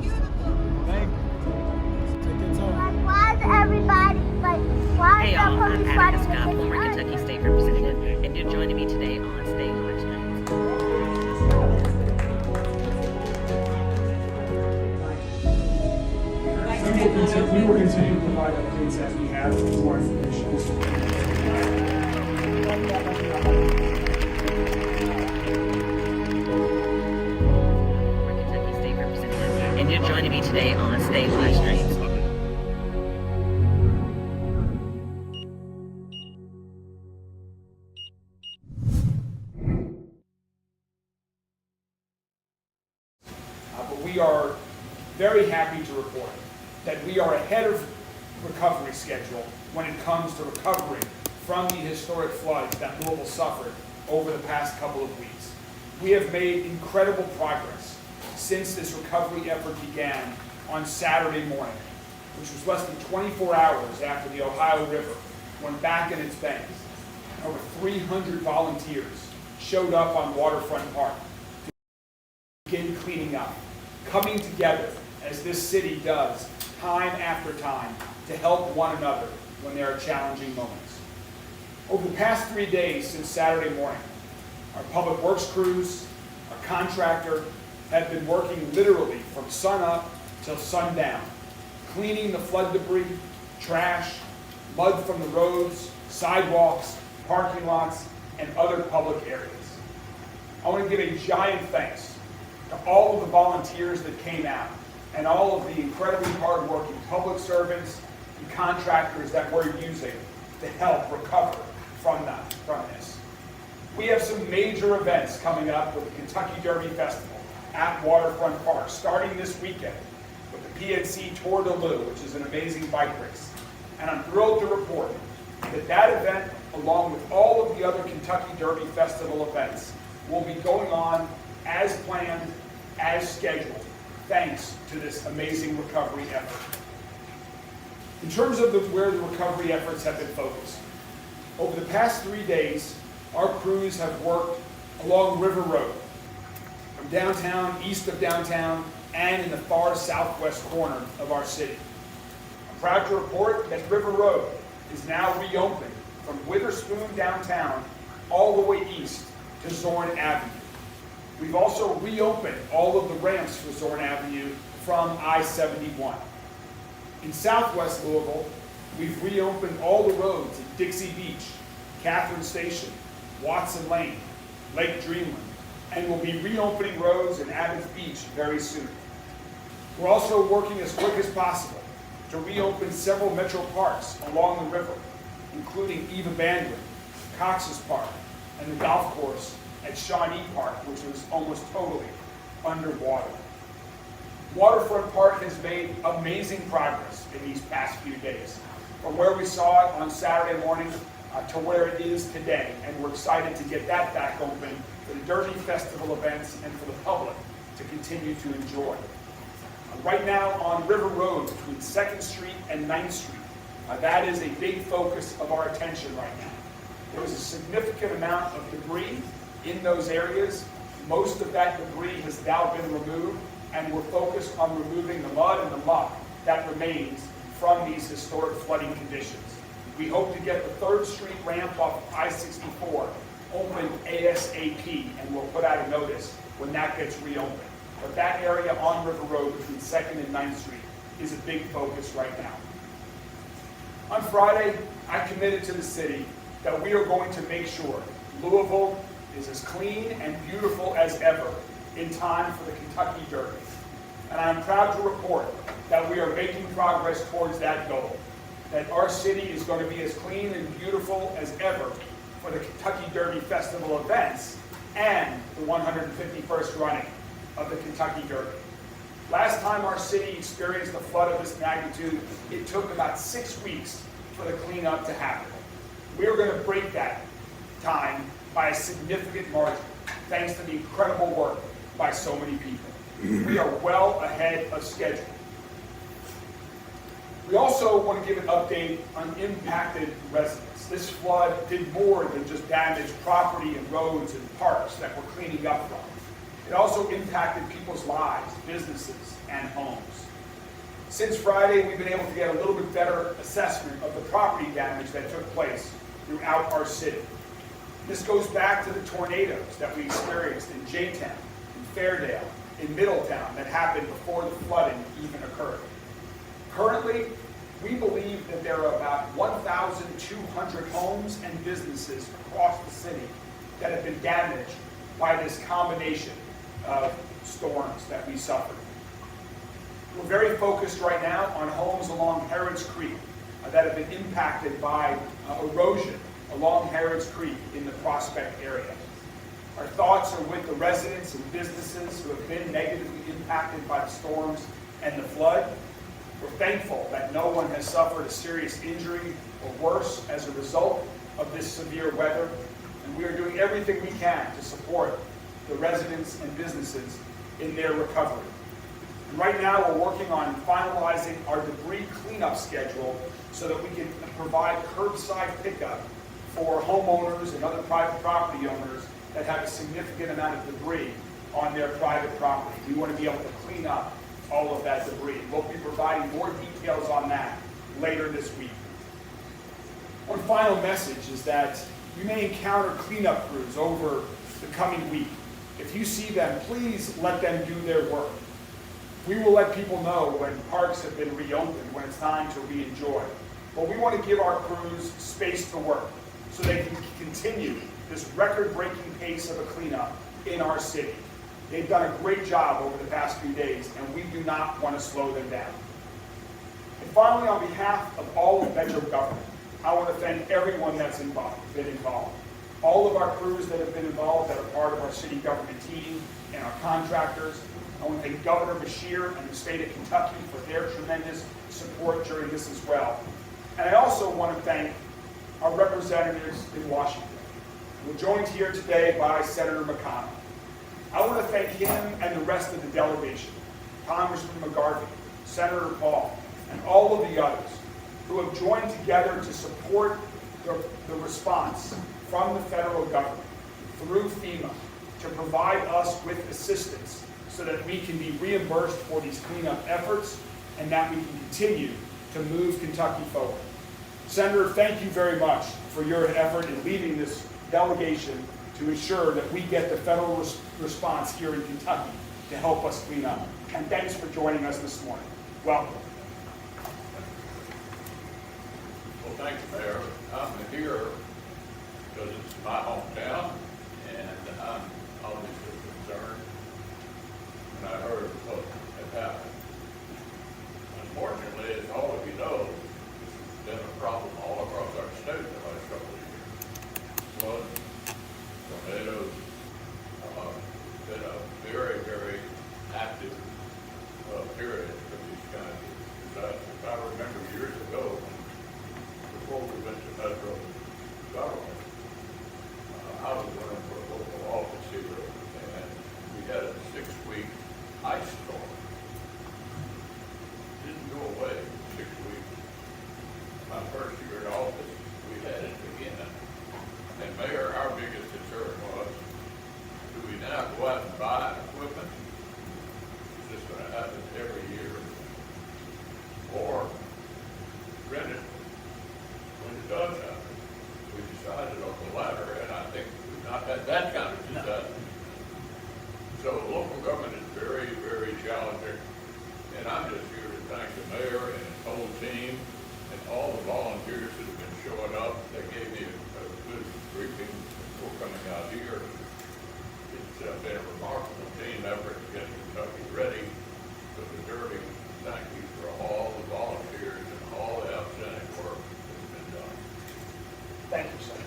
Hey y'all, I'm Attica Scott, former Kentucky State Representative, and you're joining me today on State Live Streams. We will continue to provide updates as we have more information. Kentucky State Representative, and you're joining me today on State Live Streams. But we are very happy to report that we are ahead of recovery schedule when it comes to recovering from the historic floods that Louisville suffered over the past couple of weeks. We have made incredible progress since this recovery effort began on Saturday morning, which was less than 24 hours after the Ohio River went back in its banks. Over 300 volunteers showed up on Waterfront Park to begin cleaning up, coming together as this city does time after time to help one another when there are challenging moments. Over the past 3 days since Saturday morning, our public works crews, our contractor, have been working literally from sun up till sundown, cleaning the flood debris, trash, mud from the roads, sidewalks, parking lots, and other public areas. I want to give a giant thanks to all of the volunteers that came out and all of the incredibly hardworking public servants and contractors that we're using to help recover from this. We have some major events coming up with the Kentucky Derby Festival at Waterfront Park, starting this weekend with the PNC Tour de Lou, which is an amazing bike race. And I'm thrilled to report that event, along with all of the other Kentucky Derby Festival events, will be going on as planned, as scheduled, thanks to this amazing recovery effort. In terms of where the recovery efforts have been focused, over the past 3 days, our crews have worked along River Road, from downtown, east of downtown, and in the far southwest corner of our city. I'm proud to report that River Road is now reopened from Witherspoon downtown all the way east to Zorn Avenue. We've also reopened all of the ramps for Zorn Avenue from I-71. In southwest Louisville, we've reopened all the roads at Dixie Beach, Catherine Station, Watson Lane, Lake Dreamland, and we'll be reopening roads in Adams Beach very soon. We're also working as quick as possible to reopen several metro parks along the river, including Eva Bandwidth, Cox's Park, and the golf course at Shawnee Park, which was almost totally underwater. Waterfront Park has made amazing progress in these past few days, from where we saw it on Saturday morning to where it is today, and we're excited to get that back open for the Derby Festival events and for the public to continue to enjoy. Right now on River Road between 2nd Street and 9th Street, that is a big focus of our attention right now. There is a significant amount of debris in those areas. Most of that debris has now been removed, and we're focused on removing the mud and the muck that remains from these historic flooding conditions. We hope to get the 3rd Street ramp off I-64 open ASAP, and we'll put out a notice when that gets reopened. But that area on River Road between 2nd and 9th Street is a big focus right now. On Friday, I committed to the city that we are going to make sure Louisville is as clean and beautiful as ever in time for the Kentucky Derby. And I'm proud to report that we are making progress towards that goal, that our city is going to be as clean and beautiful as ever for the Kentucky Derby Festival events and the 151st running of the Kentucky Derby. Last time our city experienced a flood of this magnitude, it took about 6 weeks for the cleanup to happen. We are going to break that time by a significant margin, thanks to the incredible work by so many people. We are well ahead of schedule. We also want to give an update on impacted residents. This flood did more than just damage property and roads and parks that we're cleaning up from. It also impacted people's lives, businesses, and homes. Since Friday, we've been able to get a little bit better assessment of the property damage that took place throughout our city. This goes back to the tornadoes that we experienced in J-Town, in Fairdale, in Middletown that happened before the flooding even occurred. Currently, we believe that there are about 1,200 homes and businesses across the city that have been damaged by this combination of storms that we suffered. We're very focused right now on homes along Harrods Creek that have been impacted by erosion along Harrods Creek in the Prospect area. Our thoughts are with the residents and businesses who have been negatively impacted by the storms and the flood. We're thankful that no one has suffered a serious injury or worse as a result of this severe weather, and we are doing everything we can to support the residents and businesses in their recovery. And right now we're working on finalizing our debris cleanup schedule so that we can provide curbside pickup for homeowners and other private property owners that have a significant amount of debris on their private property. We want to be able to clean up all of that debris. We'll be providing more details on that later this week. One final message is that you may encounter cleanup crews over the coming week. If you see them, please let them do their work. We will let people know when parks have been reopened, when it's time to re-enjoy. But we want to give our crews space to work so they can continue this record-breaking pace of a cleanup in our city. They've done a great job over the past few days, and we do not want to slow them down. And finally, on behalf of all of Metro government, I want to thank everyone that's been involved. All of our crews that have been involved that are part of our city government team and our contractors. I want to thank Governor Beshear and the state of Kentucky for their tremendous support during this as well. And I also want to thank our representatives in Washington. We're joined here today by Senator McConnell. I want to thank him and the rest of the delegation, Congressman McGarvey, Senator Paul, and all of the others who have joined together to support the response from the federal government through FEMA to provide us with assistance so that we can be reimbursed for these cleanup efforts and that we can continue to move Kentucky forward. Senator, thank you very much for your effort in leading this delegation to ensure that we get the federal response here in Kentucky to help us clean up. And thanks for joining us this morning. Welcome. Well, thank you, Mayor. I'm here because it's my hometown, and I'm obviously concerned when I heard what had happened. Unfortunately, as all of you know, this has been a problem all across our state the last couple of years. Floods, tornadoes, been a very, very active period for these kind of disasters. I remember years ago, before we went to Metro government, I was running for a local office here, and we had a 6-week ice storm. Didn't go away in 6 weeks. My first year in office, we had it again. And Mayor, our biggest concern was, do we now go out and buy equipment? Is this going to happen every year? Or rent it when it does happen? We decided on the latter, and I think we've not had that kind of disaster. So local government is very, very challenging. And I'm just here to thank the mayor and his whole team and all the volunteers that have been showing up. They gave me a good briefing before coming out here. It's been a remarkable team effort to get Kentucky ready for the derby. Thank you for all the volunteers and all the outstanding work that's been done. Thank you, Senator.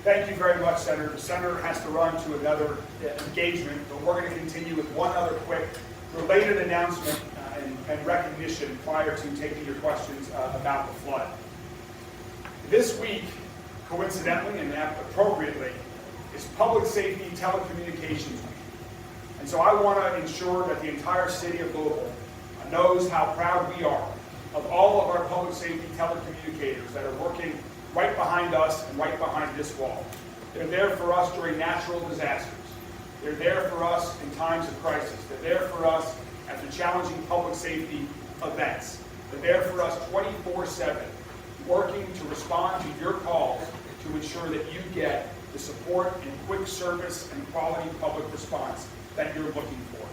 Thank you very much, Senator. The Senator has to run to another engagement, but we're going to continue with one other quick related announcement and recognition prior to taking your questions about the flood. This week, coincidentally and appropriately, is Public Safety Telecommunications Week. And so I want to ensure that the entire city of Louisville knows how proud we are of all of our public safety telecommunicators that are working right behind us and right behind this wall. They're there for us during natural disasters. They're there for us in times of crisis. They're there for us after challenging public safety events. They're there for us 24/7, working to respond to your calls to ensure that you get the support and quick service and quality public response that you're looking for.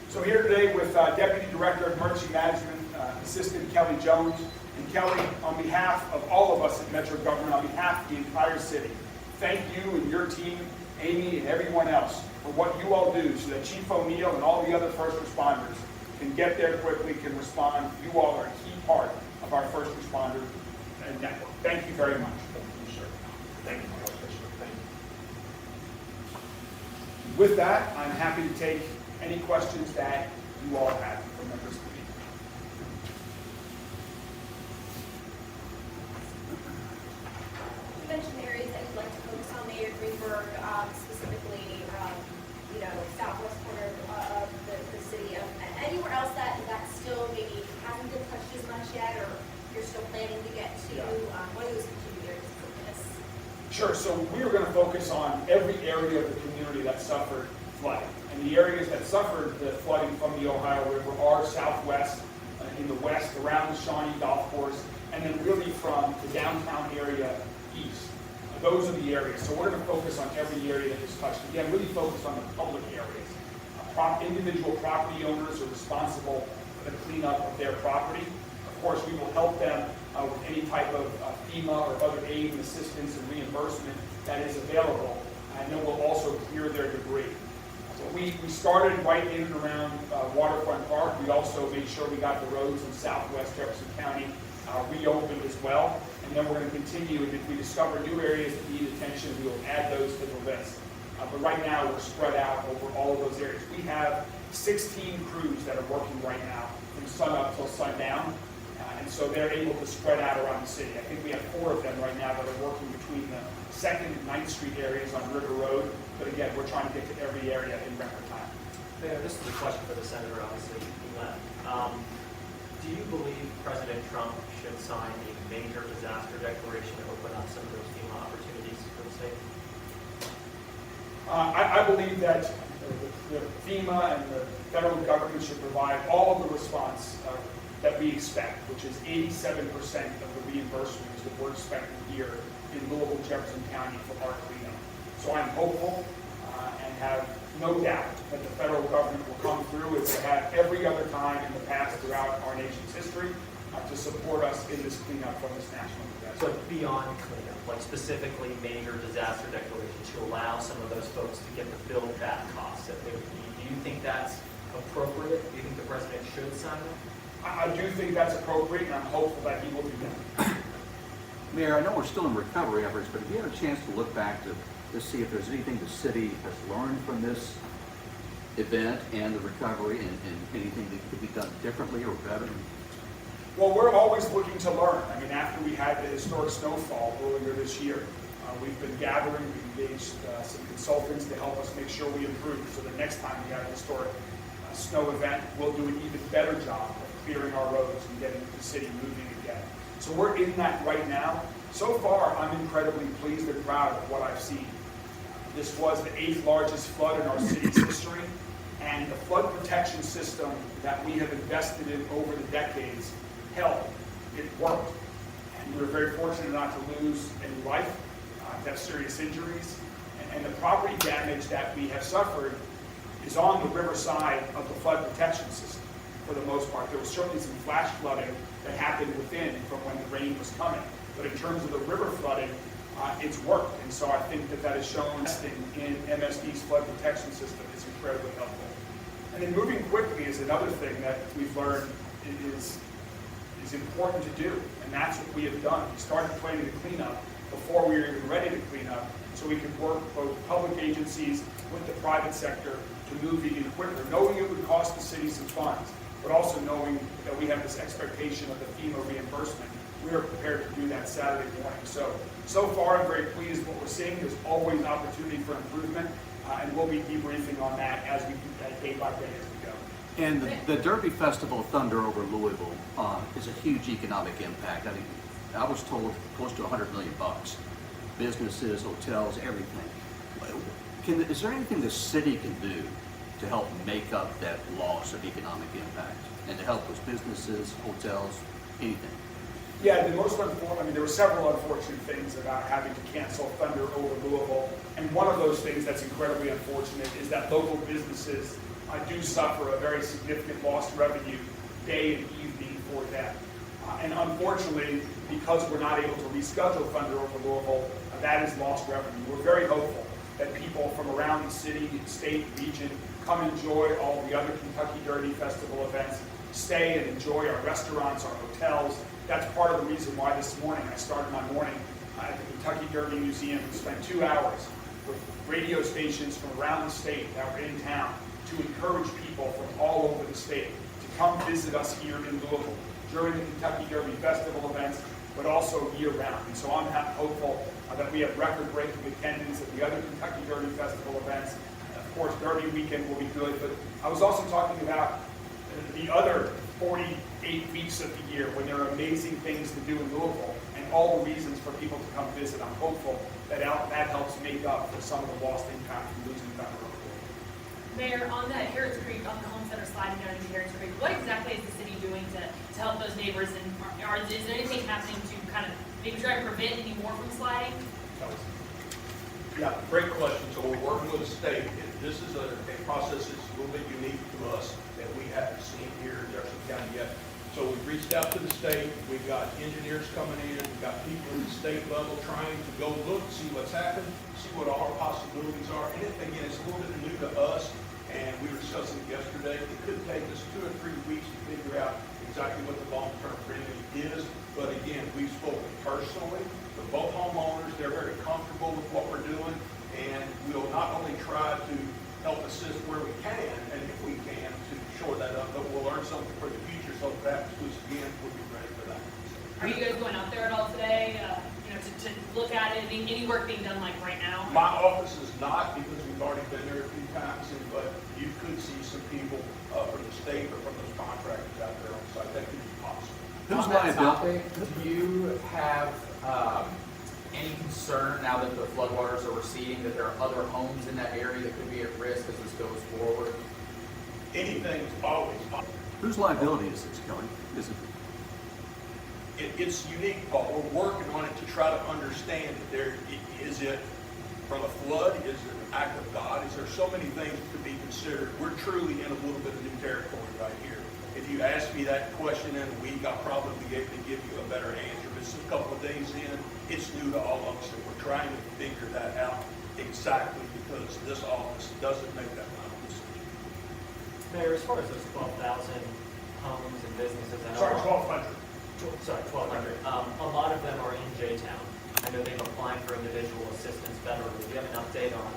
So here today with Deputy Director of Emergency Management, Assistant Kelly Jones. And Kelly, on behalf of all of us at Metro Government, on behalf of the entire city, thank you and your team, Amy and everyone else, for what you all do so that Chief O'Neill and all the other first responders can get there quickly, can respond. You all are a key part of our first responder network. Thank you very much. Thank you, sir. Thank you, my officer. Thank you. With that, I'm happy to take any questions that you all have from members of the meeting. You mentioned areas that you'd like to focus on, Mayor Greenberg, specifically, southwest corner of the city. Anywhere else that still maybe hasn't been touched as much yet, or you're still planning to get to? What are those continued areas of focus? Sure. So we are going to focus on every area of the community that suffered flooding. And the areas that suffered the flooding from the Ohio River are southwest, in the west, around the Shawnee Golf Course, and then really from the downtown area east. Those are the areas. So we're going to focus on every area that is touched. Again, really focus on the public areas. Individual property owners are responsible for the cleanup of their property. Of course, we will help them with any type of FEMA or other aid and assistance and reimbursement that is available. And then we'll also clear their debris. So we started right in and around Waterfront Park. We also made sure we got the roads in southwest Jefferson County reopened as well. And then we're going to continue, and if we discover new areas that need attention, we will add those to the list. But right now, we're spread out over all of those areas. We have 16 crews that are working right now from sun up till sundown. And so they're able to spread out around the city. I think we have 4 of them right now that are working between the 2nd and 9th Street areas on River Road. But again, we're trying to get to every area in record time. Mayor, this is a question for the senator, obviously, he left. Do you believe President Trump should sign a major disaster declaration to open up some of those FEMA opportunities for the state? I believe that the FEMA and the federal government should provide all of the response that we expect, which is 87% of the reimbursement is what we're expecting here in Louisville, Jefferson County for our cleanup. So I'm hopeful and have no doubt that the federal government will come through as they have every other time in the past throughout our nation's history to support us in this cleanup from this national disaster. So beyond cleanup, like specifically major disaster declaration to allow some of those folks to get the build back costs that they would need. Do you think that's appropriate? Do you think the president should sign that? I do think that's appropriate, and I'm hopeful that he will do that. Mayor, I know we're still in recovery efforts, but have you had a chance to look back to see if there's anything the city has learned from this event and the recovery, and anything that could be done differently or better? Well, we're always looking to learn. I mean, after we had the historic snowfall earlier this year, we've been gathering, we engaged some consultants to help us make sure we improve. So the next time we have a historic snow event, we'll do an even better job of clearing our roads and getting the city moving again. So we're in that right now. So far, I'm incredibly pleased and proud of what I've seen. This was the 8th largest flood in our city's history, and the flood protection system that we have invested in over the decades held. It worked. And we were very fortunate not to lose any life, to have serious injuries. And the property damage that we have suffered is on the riverside of the flood protection system for the most part. There was certainly some flash flooding that happened within from when the rain was coming. But in terms of the river flooding, it's worked. And so I think that has shown investing in MSD's flood protection system is incredibly helpful. And then moving quickly is another thing that we've learned is important to do. And that's what we have done. We started planning the cleanup before we were even ready to clean up, so we could work both public agencies with the private sector to move even quicker, knowing it would cost the city some funds, but also knowing that we have this expectation of the FEMA reimbursement. We are prepared to do that Saturday morning. So far, I'm very pleased with what we're seeing. There's always opportunity for improvement, and we'll be debriefing on that as we do that day by day as we go. And the Derby Festival Thunder over Louisville is a huge economic impact. I think I was told close to $100 million. businesses, hotels, everything. Is there anything the city can do to help make up that loss of economic impact and to help those businesses, hotels, anything? Yeah, the most unfortunate, I mean, there were several unfortunate things about having to cancel Thunder over Louisville. And one of those things that's incredibly unfortunate is that local businesses do suffer a very significant lost revenue day and evening for them. And unfortunately, because we're not able to reschedule Thunder over Louisville, that is lost revenue. We're very hopeful that people from around the city, state, region come enjoy all the other Kentucky Derby Festival events, stay and enjoy our restaurants, our hotels. That's part of the reason why this morning I started my morning at the Kentucky Derby Museum and spent 2 hours with radio stations from around the state that were in town to encourage people from all over the state to come visit us here in Louisville during the Kentucky Derby Festival events, but also year-round. And so I'm hopeful that we have record-breaking attendance at the other Kentucky Derby Festival events. Of course, Derby weekend will be good, but I was also talking about the other 48 weeks of the year when there are amazing things to do in Louisville and all the reasons for people to come visit. I'm hopeful that that helps make up for some of the lost impact from losing Thunder. Mayor, on the Harrods Creek, on the homes that are sliding down into Harrods Creek, what exactly is the city doing to help those neighbors? And is there anything happening to kind of maybe try to prevent any more from sliding? Yeah, great question. So we're working with the state. This is a process that's a little bit unique to us that we haven't seen here in Jefferson County yet. So we've reached out to the state. We've got engineers coming in. We've got people at the state level trying to go look, see what's happened, see what all our possibilities are. And again, it's a little bit new to us, and we were discussing it yesterday. It could take us 2 or 3 weeks to figure out exactly what the long-term remedy is. But again, we've spoken personally to both homeowners. They're very comfortable with what we're doing, and we'll not only try to help assist where we can, and if we can, to shore that up, but we'll learn something for the future, so if that happens to us again, we'll be ready for that. Are you guys going out there at all today, to look at it? Any work being done like right now? My office is not, because we've already been there a few times, but you could see some people from the state or from those contractors out there on site. That could be possible. Who's On that liability? topic, do you have any concern now that the floodwaters are receding that there are other homes in that area that could be at risk as this goes forward? Anything's always possible. Whose liability is this, Kelly? Is it? It's unique, Paul. We're working on it to try to understand that is it from a flood? Is it an act of God? Is there so many things to be considered? We're truly in a little bit of new territory right here. If you ask me that question in a week, I'll probably be able to give you a better answer. But it's a couple of days in, it's new to all of us, and we're trying to figure that out exactly because this office doesn't make that final decision. Mayor, as far as those 12,000 homes and businesses, I know. Sorry, 1,200. Sorry, 1,200. A lot of them are in J-Town. I know they've applied for individual assistance federally. Do you have an update on,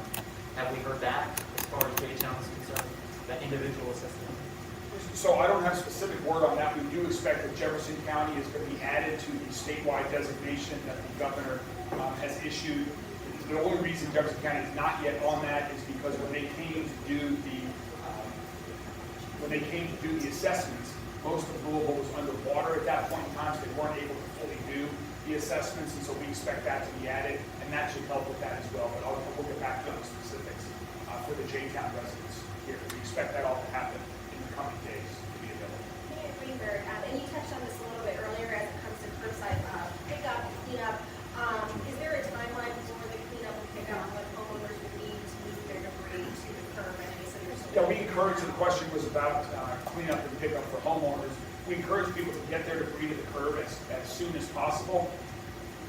have we heard back as far as J-Town is concerned, that individual assistance? So I don't have specific word on that. We do expect that Jefferson County is going to be added to the statewide designation that the governor has issued. The only reason Jefferson County is not yet on that is because when they came to do the assessments, most of Louisville was underwater at that point in time, so they weren't able to fully do the assessments, and so we expect that to be added, and that should help with that as well. But we'll get back to the specifics for the J-Town residents here. We expect that all to happen in the coming days to be available. Mayor Greenberg, and you touched on this a little bit earlier as it comes to curbside pickup and cleanup. Is there a timeline for the cleanup and pickup on what homeowners would need to move their debris to the curb? And I said there's Yeah, we encourage, the question was about cleanup and pickup for homeowners. We encourage people to get their debris to the curb as soon as possible.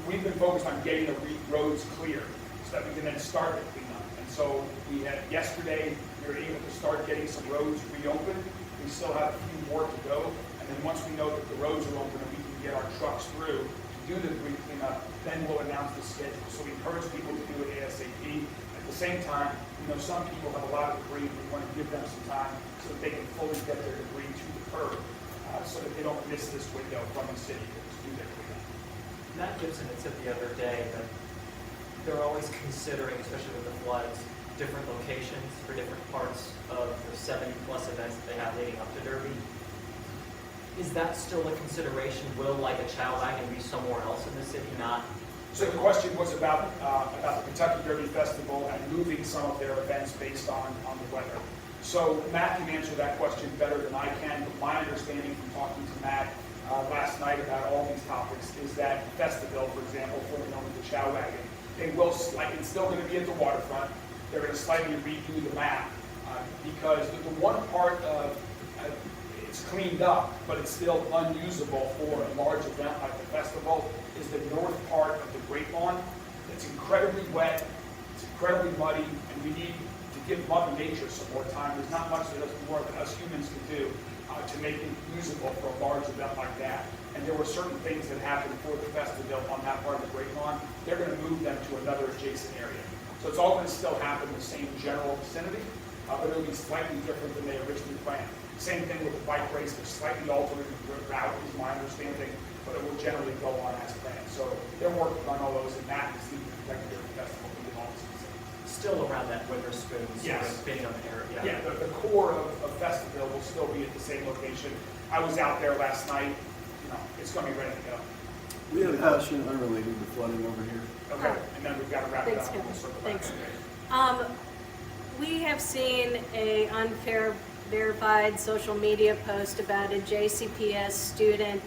We've been focused on getting the roads clear so that we can then start the cleanup. And so we had yesterday, we were able to start getting some roads reopened. We still have a few more to go. And then once we know that the roads are open and we can get our trucks through to do the debris cleanup, then we'll announce the schedule. So we encourage people to do it ASAP. At the same time, some people have a lot of debris. We want to give them some time so that they can fully get their debris to the curb so that they don't miss this window from the city to do their cleanup. Matt Gibson had said the other day that they're always considering, especially with the floods, different locations for different parts of the 70-plus events that they have leading up to Derby. Is that still a consideration? Will like a chow wagon be somewhere else in the city, not So the question was about the Kentucky Derby Festival and moving some of their events based on the weather. So Matt can answer that question better than I can, but my understanding from talking to Matt last night about all these topics is that Festivale, for example, formerly known as the Chow Wagon, they will slightly, it's still going to be at the waterfront. They're going to slightly redo the map because the one part of it's cleaned up, but it's still unusable for a large event like the festival, is the north part of the Great Lawn. It's incredibly wet, it's incredibly muddy, and we need to give Mother Nature some more time. There's not much more that us humans can do to make it usable for a large event like that. And there were certain things that happened for the festival on that part of the Great Lawn. They're going to move them to another adjacent area. So it's all going to still happen in the same general vicinity, but it'll be slightly different than they originally planned. Same thing with the bike race, they're slightly altering the route, is my understanding, but it will generally go on as planned. So they're working on all those, and that is the Kentucky Derby Festival in all specifics. Still around that Witherspoon sort Yes. of being on the area. Yeah, the core of Festivale will still be at the same location. I was out there last night, it's going to be ready to go. We had a question unrelated to flooding over here. Okay, and then we've got to wrap it Thanks, up. Kevin. We'll circle back. Thanks. We have seen a unfair verified social media post about a JCPS student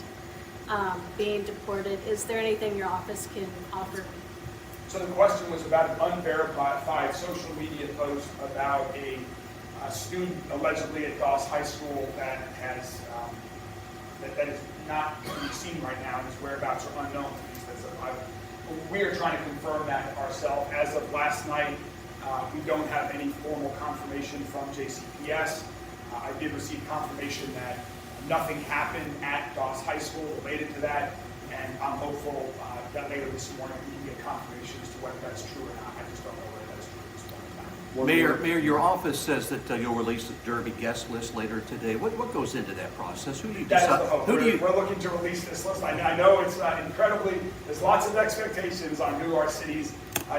being deported. Is there anything your office can offer? So the question was about an unverified social media post about a student allegedly at Doss High School that has that is not to be seen right now, and his whereabouts are unknown. We are trying to confirm that ourselves. As of last night, we don't have any formal confirmation from JCPS. I did receive confirmation that nothing happened at Doss High School related to that, and I'm hopeful that later this morning we can get confirmation as to whether that's true or not. I just don't know whether that's true at this point in time. Mayor, your office says that you'll release the Derby guest list later today. What goes into that process? Who do you That's decide? the hope. Who do you? We're looking to release this list. I know it's incredibly, there's lots of expectations on who our city's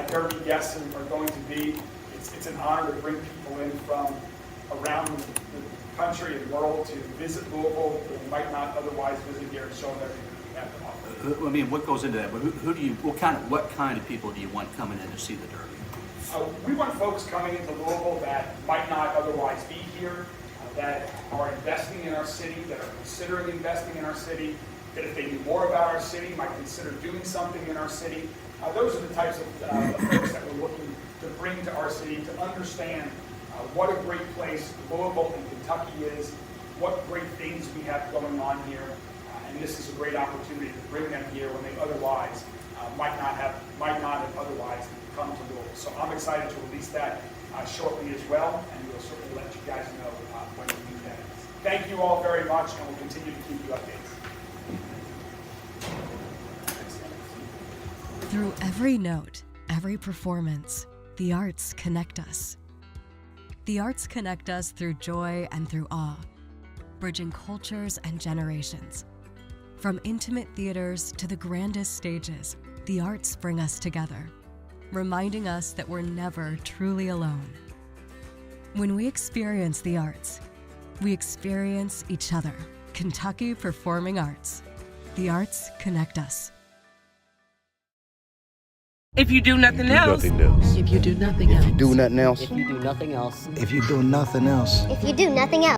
Derby guests are going to be. It's an honor to bring people in from around the country and world to visit Louisville that might not otherwise visit here and show them everything we have to offer. I mean, what goes into that? But who do you? What kind of people do you want coming in to see the Derby? We want folks coming into Louisville that might not otherwise be here, that are investing in our city, that are considering investing in our city, that if they knew more about our city, might consider doing something in our city. Those are the types of folks that we're looking to bring to our city to understand what a great place Louisville and Kentucky is, what great things we have going on here, and this is a great opportunity to bring them here when they otherwise might not have otherwise come to Louisville. So I'm excited to release that shortly as well, and we'll certainly let you guys know when we do that. Thank you all very much, and we'll continue to keep you updated. Through every note, every performance, the arts connect us. The arts connect us through joy and through awe, bridging cultures and generations. From intimate theaters to the grandest stages, the arts bring us together, reminding us that we're never truly alone. When we experience the arts, we experience each other. Kentucky Performing Arts. The arts connect us. If you do nothing else. If you do nothing else. If you do nothing else. If you do nothing else. If you do nothing else. If you do nothing else.